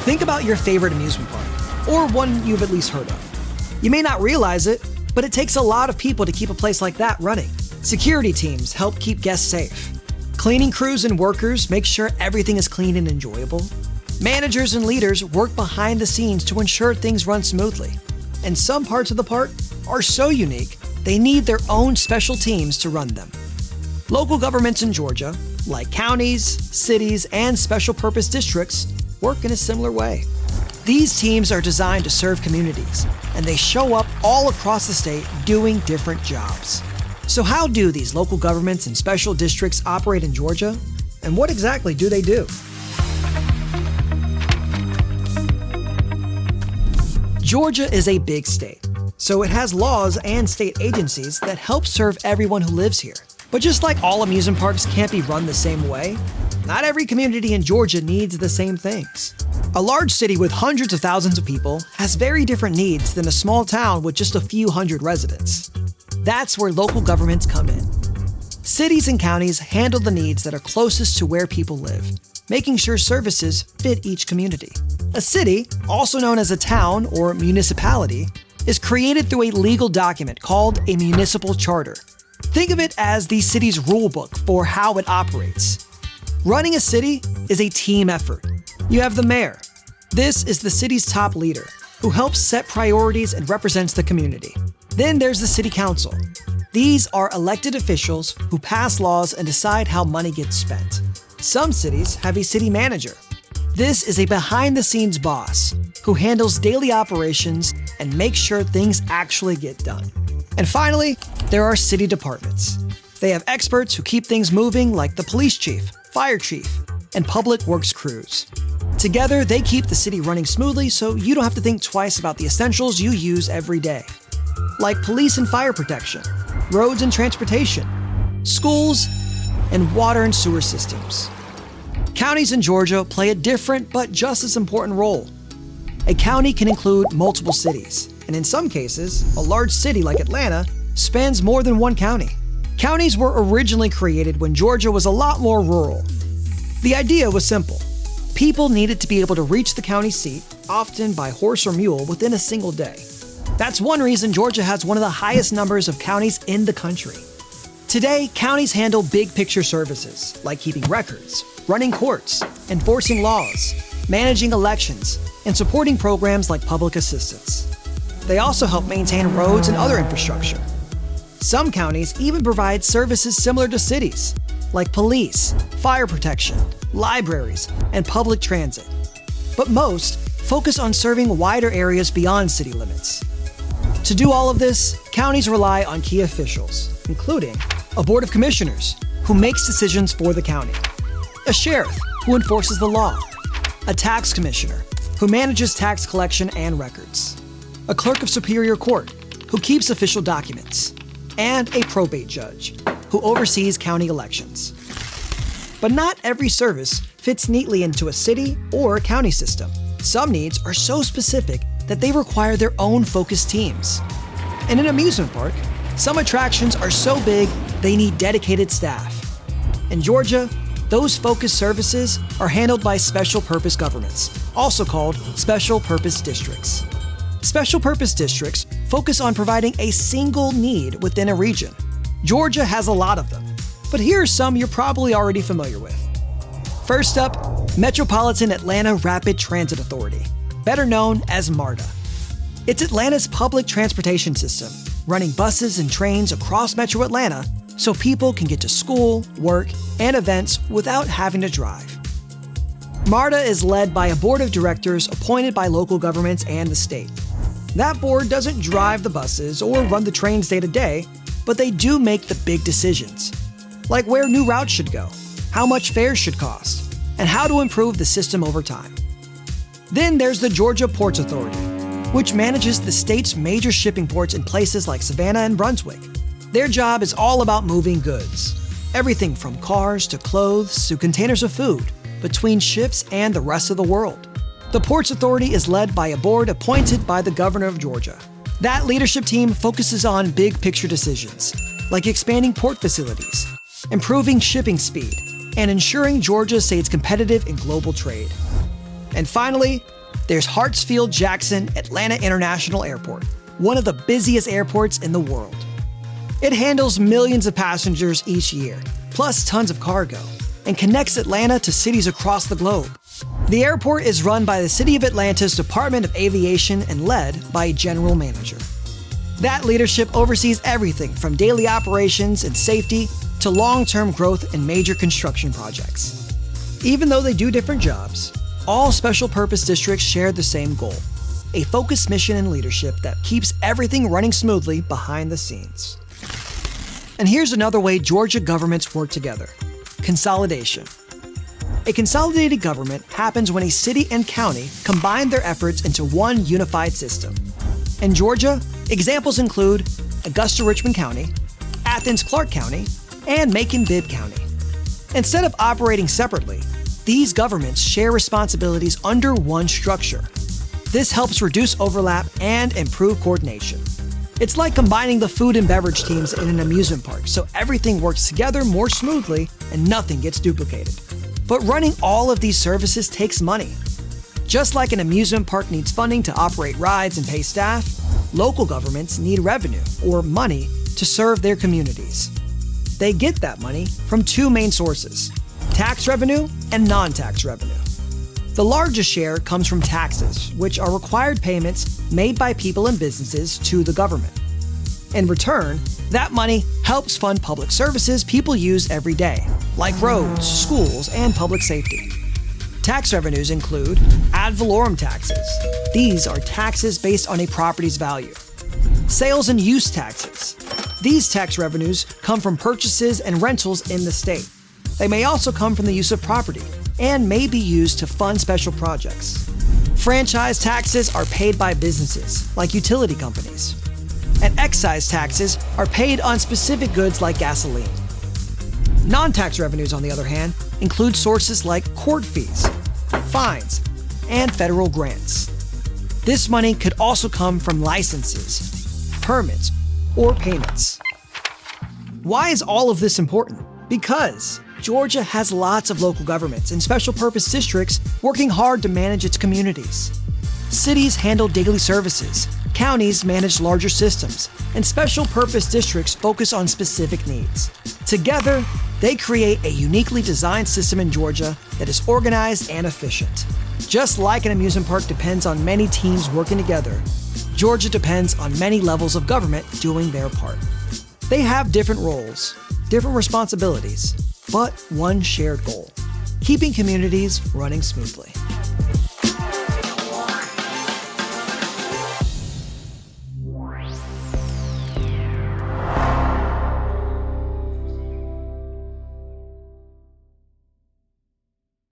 Think about your favorite amusement park, or one you've at least heard of. You may not realize it, but it takes a lot of people to keep a place like that running. Security teams help keep guests safe. Cleaning crews and workers make sure everything is clean and enjoyable. Managers and leaders work behind the scenes to ensure things run smoothly. And some parts of the park are so unique, they need their own special teams to run them. Local governments in Georgia, like counties, cities, and special purpose districts, work in a similar way. These teams are designed to serve communities, and they show up all across the state doing different jobs. So how do these local governments and special districts operate in Georgia? And what exactly do they do? Georgia is a big state, so it has laws and state agencies that help serve everyone who lives here. But just like all amusement parks can't be run the same way, not every community in Georgia needs the same things. A large city with hundreds of thousands of people has very different needs than a small town with just a few hundred residents. That's where local governments come in. Cities and counties handle the needs that are closest to where people live, making sure services fit each community. A city, also known as a town or municipality, is created through a legal document called a municipal charter. Think of it as the city's rule book for how it operates. Running a city is a team effort. You have the mayor. This is the city's top leader, who helps set priorities and represents the community. Then there's the city council. These are elected officials who pass laws and decide how money gets spent. Some cities have a city manager. This is a behind-the-scenes boss who handles daily operations and makes sure things actually get done. And finally, there are city departments. They have experts who keep things moving, like the police chief, fire chief, and public works crews. Together, they keep the city running smoothly so you don't have to think twice about the essentials you use every day, like police and fire protection, roads and transportation, schools, and water and sewer systems. Counties in Georgia play a different but just as important role. A county can include multiple cities, and in some cases, a large city like Atlanta spans more than one county. Counties were originally created when Georgia was a lot more rural. The idea was simple. People needed to be able to reach the county seat, often by horse or mule, within a single day. That's one reason Georgia has one of the highest numbers of counties in the country. Today, counties handle big picture services, like keeping records, running courts, enforcing laws, managing elections, and supporting programs like public assistance. They also help maintain roads and other infrastructure. Some counties even provide services similar to cities, like police, fire protection, libraries, and public transit. But most focus on serving wider areas beyond city limits. To do all of this, counties rely on key officials, including a board of commissioners, who makes decisions for the county, a sheriff, who enforces the law, a tax commissioner, who manages tax collection and records, a clerk of superior court, who keeps official documents, and a probate judge, who oversees county elections. But not every service fits neatly into a city or county system. Some needs are so specific that they require their own focused teams. In an amusement park, some attractions are so big they need dedicated staff. In Georgia, those focused services are handled by special purpose governments, also called special purpose districts. Special purpose districts focus on providing a single need within a region. Georgia has a lot of them, but here are some you're probably already familiar with. First up, Metropolitan Atlanta Rapid Transit Authority, better known as MARTA. It's Atlanta's public transportation system, running buses and trains across Metro Atlanta so people can get to school, work, and events without having to drive. MARTA is led by a board of directors appointed by local governments and the state. That board doesn't drive the buses or run the trains day to day, but they do make the big decisions, like where new routes should go, how much fares should cost, and how to improve the system over time. Then there's the Georgia Ports Authority, which manages the state's major shipping ports in places like Savannah and Brunswick. Their job is all about moving goods, everything from cars to clothes to containers of food, between ships and the rest of the world. The Ports Authority is led by a board appointed by the governor of Georgia. That leadership team focuses on big picture decisions, like expanding port facilities, improving shipping speed, and ensuring Georgia stays competitive in global trade. And finally, there's Hartsfield-Jackson Atlanta International Airport, one of the busiest airports in the world. It handles millions of passengers each year, plus tons of cargo, and connects Atlanta to cities across the globe. The airport is run by the City of Atlanta's Department of Aviation and led by a general manager. That leadership oversees everything from daily operations and safety to long-term growth and major construction projects. Even though they do different jobs, all special purpose districts share the same goal: a focused mission and leadership that keeps everything running smoothly behind the scenes. And here's another way Georgia governments work together: consolidation. A consolidated government happens when a city and county combine their efforts into one unified system. In Georgia, examples include Augusta-Richmond County, Athens-Clarke County, and Macon-Bibb County. Instead of operating separately, these governments share responsibilities under one structure. This helps reduce overlap and improve coordination. It's like combining the food and beverage teams in an amusement park so everything works together more smoothly and nothing gets duplicated. But running all of these services takes money. Just like an amusement park needs funding to operate rides and pay staff, local governments need revenue, or money, to serve their communities. They get that money from two main sources: tax revenue and non-tax revenue. The largest share comes from taxes, which are required payments made by people and businesses to the government. In return, that money helps fund public services people use every day, like roads, schools, and public safety. Tax revenues include ad valorem taxes. These are taxes based on a property's value. Sales and use taxes. These tax revenues come from purchases and rentals in the state. They may also come from the use of property and may be used to fund special projects. Franchise taxes are paid by businesses, like utility companies. And excise taxes are paid on specific goods like gasoline. Non-tax revenues, on the other hand, include sources like court fees, fines, and federal grants. This money could also come from licenses, permits, or payments. Why is all of this important? Because Georgia has lots of local governments and special purpose districts working hard to manage its communities. Cities handle daily services, counties manage larger systems, and special purpose districts focus on specific needs. Together, they create a uniquely designed system in Georgia that is organized and efficient. Just like an amusement park depends on many teams working together, Georgia depends on many levels of government doing their part. They have different roles, different responsibilities, but one shared goal: keeping communities running smoothly.